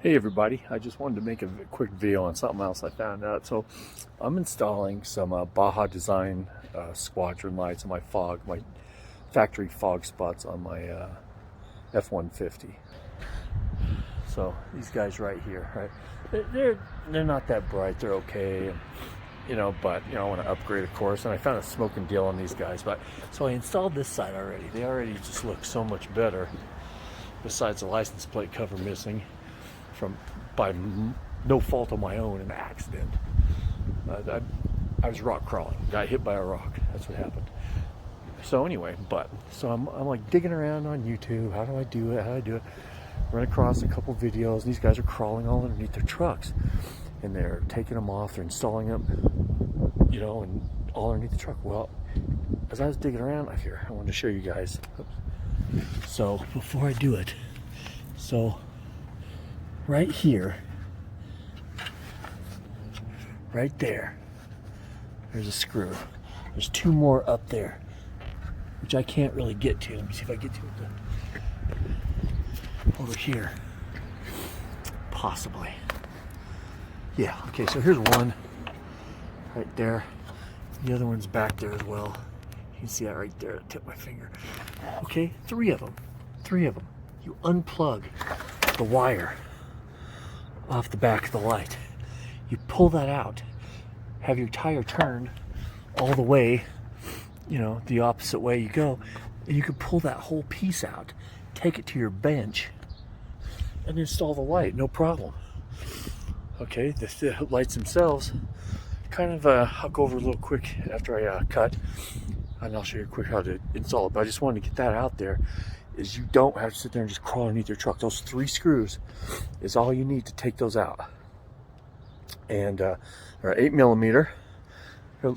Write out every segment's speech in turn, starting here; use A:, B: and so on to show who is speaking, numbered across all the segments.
A: Hey everybody, I just wanted to make a quick video on something else I found out. So I'm installing some Baja Design squadron lights on my factory fog spots on my F-150. So these guys right here, right? They're not that bright, they're okay, but I want to upgrade, of course, and I found a smoking deal on these guys. But so I installed this side already. They already just look so much better, besides the license plate cover missing by no fault of my own, an accident. I was rock crawling, got hit by a rock. That's what happened. So anyway, so I'm like digging around on YouTube. How do I do it? Run across a couple videos. These guys are crawling all underneath their trucks, and they're taking them off. They're installing them, and all underneath the truck. Well, as I was digging around here, I wanted to show you guys. So before I do it, right here, right there's a screw. There's two more up there, which I can't really get to. Let me see if I get to it over here. Possibly. Yeah, okay, so here's one right there. The other one's back there as well. You can see that right there, tip of my finger. Okay, three of them. You unplug the wire off the back of the light. You pull that out, have your tire turned all the way, the opposite way you go, and you can pull that whole piece out, take it to your bench, and install the light, no problem. Okay, the lights themselves, I'll go over a little quick after I cut, and I'll show you quick how to install it, but I just wanted to get that out there, is you don't have to sit there and just crawl underneath your truck. Those 3 screws is all you need to take those out. And they're 8mm.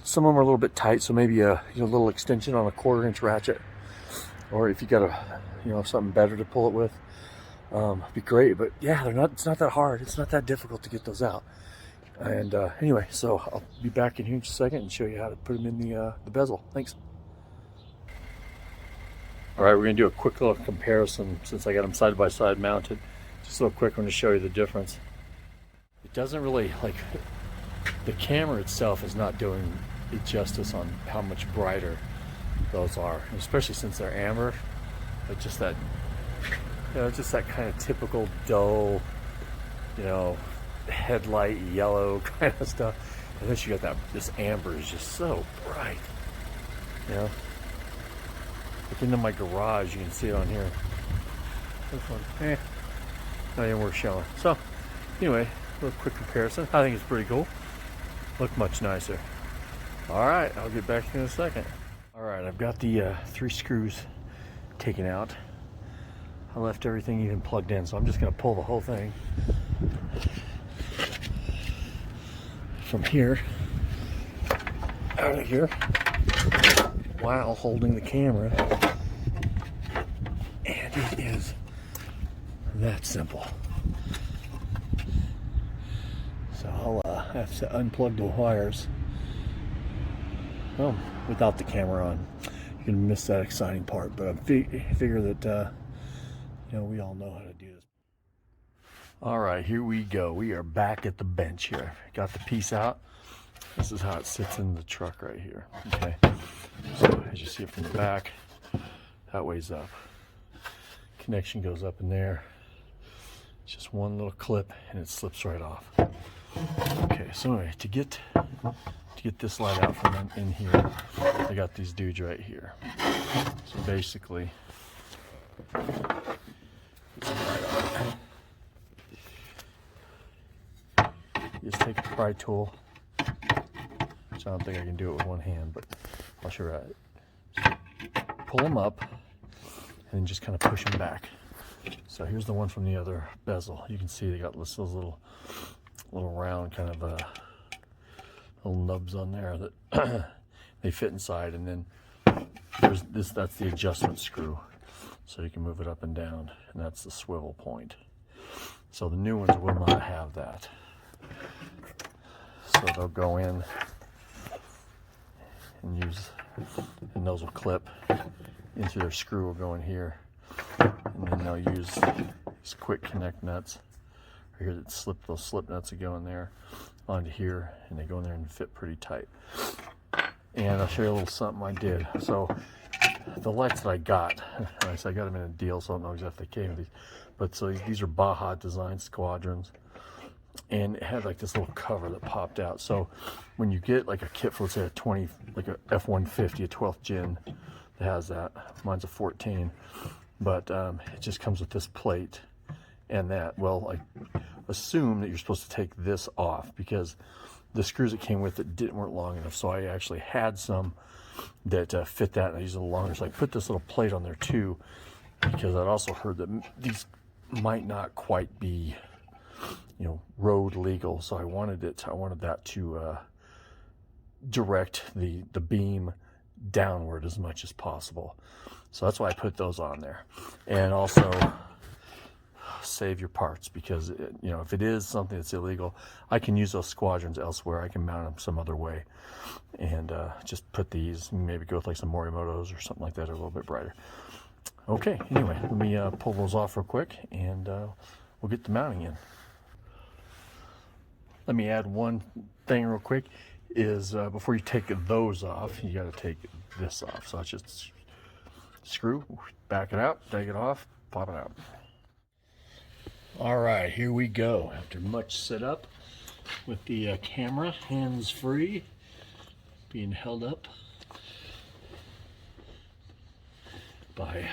A: Some of them are a little bit tight, so maybe a little extension on a 1/4-inch ratchet, or if you got something better to pull it with, be great. But yeah, it's not that hard. It's not that difficult to get those out. And anyway, so I'll be back in here in just a second and show you how to put them in the bezel. Thanks. All right, we're gonna do a quick little comparison since I got them side by side mounted. Just a little quick one to show you the difference. It doesn't really, the camera itself is not doing it justice on how much brighter those are, especially since they're amber. But just that, just that kind of typical dull, headlight yellow kind of stuff. And then you got this amber is just so bright, Look into my garage, you can see it on here. This one, not even worth showing. So, anyway, a little quick comparison. I think it's pretty cool. Look much nicer. All right, I'll get back to you in a second. All right, I've got the 3 screws taken out. I left everything even plugged in, so I'm just gonna pull the whole thing from here, out of here, while holding the camera. And it is that simple. So I'll have to unplug the wires. Well, without the camera on, you can miss that exciting part. But I figure that we all know how to do this. All right, here we go. We are back at the bench here. Got the piece out. This is how it sits in the truck right here. Okay. So as you see it from the back, that way's up. Connection goes up in there. It's just one little clip and it slips right off. Okay, so anyway, to get this light out from in here, I got these dudes right here. So basically, you just take a pry tool, which I don't think I can do it with one hand, but I'll show you how. Pull them up and then just kind of push them back. So here's the one from the other bezel. You can see they got those little round kind of little nubs on there that they fit inside, and then there's that's the adjustment screw, so you can move it up and down, and that's the swivel point. So the new ones will not have that, so they'll go in and those will clip into their screw, will go in here, and then they'll use these quick connect nuts here that slip, those slip nuts that go in there onto here, and they go in there and fit pretty tight. And I'll show you a little something I did. So the lights that I got, I got them in a deal, so I don't know exactly if they came with these, but so these are Baja Designs squadrons, and it had like this little cover that popped out. So when you get like a kit for, let's say, a 20, like a f150, a 12th gen that has that, mine's a 14, but it just comes with this plate and that. Well, I assume that you're supposed to take this off because the screws that came with it weren't long enough, so I actually had some that fit that, and I used a little longer, so I put this little plate on there too, because I'd also heard that these might not quite be, you know, road legal, so I wanted that to direct the beam downward as much as possible. So that's why I put those on there, and also save your parts, because you know, if it is something that's illegal, I can use those squadrons elsewhere. I can mount them some other way, and just put these, maybe go with like some Morimotos or something like that, or a little bit brighter. Okay, anyway, let me pull those off real quick, and we'll get the mounting in. Let me add one thing real quick, is before you take those off, you got to take this off. So I just screw, back it out, take it off, pop it out. All right, here we go. After much setup with the camera hands-free, being held up by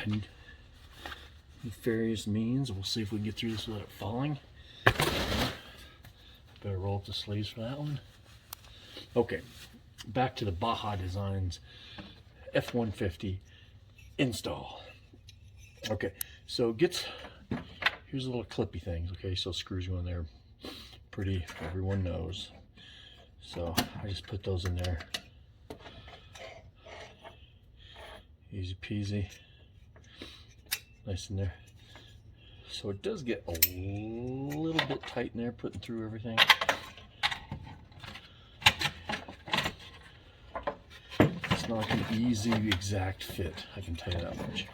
A: nefarious means. We'll see if we can get through this without it falling. Better roll up the sleeves for that one. Okay, back to the Baja Designs F150 install. Okay, so here's a little clippy things. Okay, so screws go in there, pretty, everyone knows. So I just put those in there, easy peasy, nice in there. So it does get a little bit tight in there, putting through everything. It's not an easy exact fit, I can tell you that much.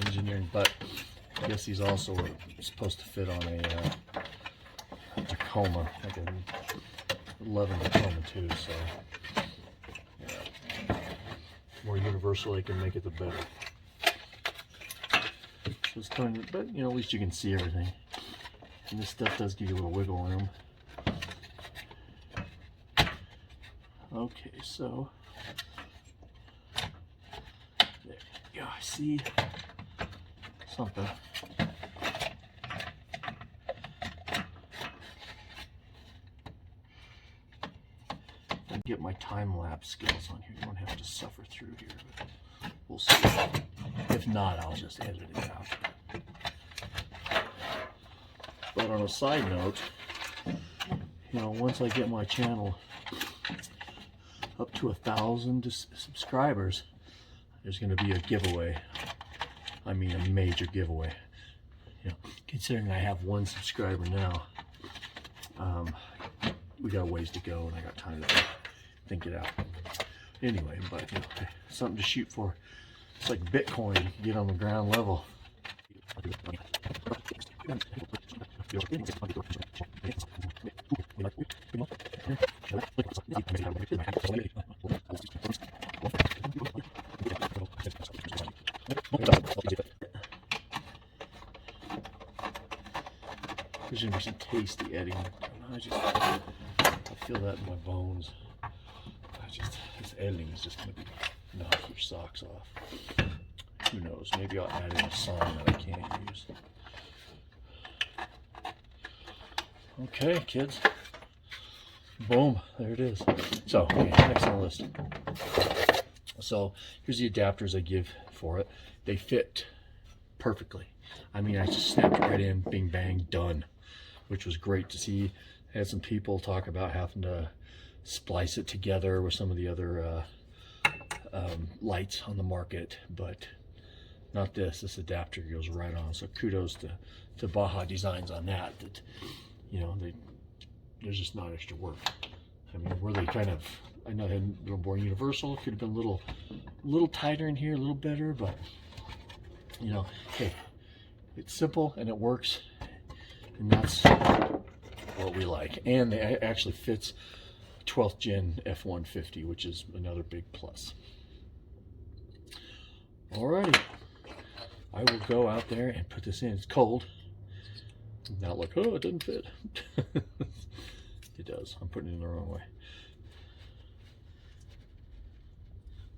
A: Engineering, but I guess these also are supposed to fit on a Tacoma, like an 11 Tacoma too, so yeah. The more universal they can make it, the better. So it's kind of, but you know, at least you can see everything. And this stuff does give you a little wiggle room. Okay, so there you go. I see something. I get my time-lapse skills on here. You won't have to suffer through here, but we'll see. If not, I'll just edit it out. But on a side note, you know, once I get my channel up to 1,000 subscribers, there's going to be a giveaway. I mean, a major giveaway. You know, considering I have 1 subscriber now, we got a ways to go, and I got time to think it out. Anyway, but you know, something to shoot for. It's like Bitcoin, you can get on the ground level. There's gonna be some tasty editing. I feel that in my bones. This editing is just gonna be knock your socks off. Who knows? Maybe I'll add in a song that I can't use. Okay, kids. Boom, there it is. So, okay, next on the list. So, here's the adapters I give for it. They fit perfectly. I mean, I just snapped it right in, bing bang, done. Which was great to see. I had some people talk about having to splice it together with some of the other lights on the market, but not this. This adapter goes right on. So kudos to Baja Designs on that. That, you know, there's just not extra work. I mean, were they kind of, I know they had a little more universal. Could have been a little tighter in here, a little better, but you know, hey, it's simple and it works. And that's what we like. And it actually fits 12th gen F150, which is another big plus. Alrighty, I will go out there and put this in. It's cold. Not like, oh, it doesn't fit. It does. I'm putting it in the wrong way.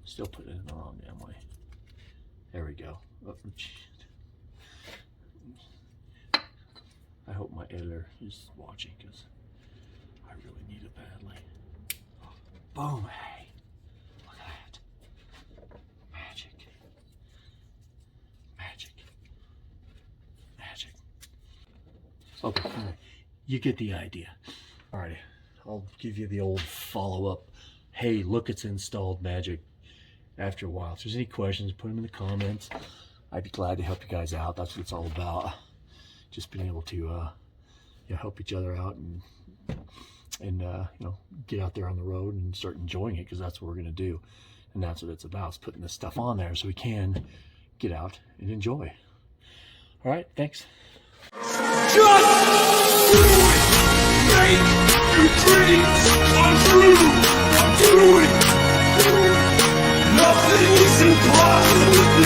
A: Still putting it in the wrong damn way. There we go. Oh, I hope my editor is watching because I really need it badly. Boom, hey. Look at that. Magic. Magic. Magic. Okay, you get the idea. Alrighty, I'll give you the old follow-up. Hey, look, it's installed magic after a while. If there's any questions, put them in the comments. I'd be glad to help you guys out. That's what it's all about. Just being able to you know, help each other out and you know, get out there on the road and start enjoying it, because that's what we're going to do. And that's what it's about, is putting this stuff on there so we can get out and enjoy. All right, thanks.
B: Just do it! Make your dreams come true! Do it! Nothing is impossible!